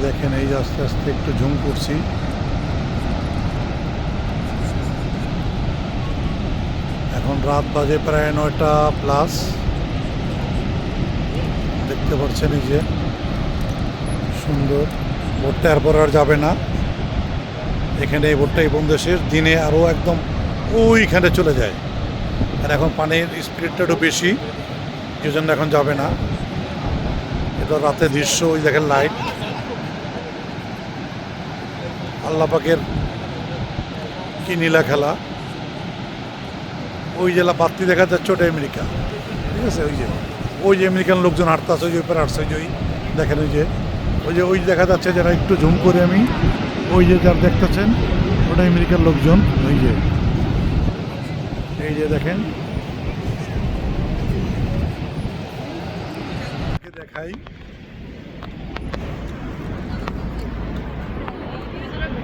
দেখেন এই যে আস্তে আস্তে একটু ঝুম করছি। এখন রাত বাজে প্রায় 9টা+। দেখতে পাচ্ছেন এই যে সুন্দর বোটটা, এরপর আর যাবে না এখানে। এই বোটটাই বন্ধ শেষ, দিনে আরও একদম ওইখানে চলে যায়। আর এখন পানির স্পিডটা একটু বেশি, যে জন্য এখন যাবে না। এটা রাতের দৃশ্য, ওই দেখেন লাইট, আল্লাহ পাকের কি নীলা খেলা। ওই জেলা বাত্তি দেখা যাচ্ছে, ওটা আমেরিকা, ঠিক আছে। ওই যে আমেরিকান লোকজন হাঁটতে আসে, ওই যে উপরে হাঁটছে, ওই দেখেন ওই যে দেখা যাচ্ছে যারা, একটু ঝুম করে আমি, ওই যে যার দেখতেছেন ওটা আমেরিকার লোকজন। এই যে দেখেন, দেখাই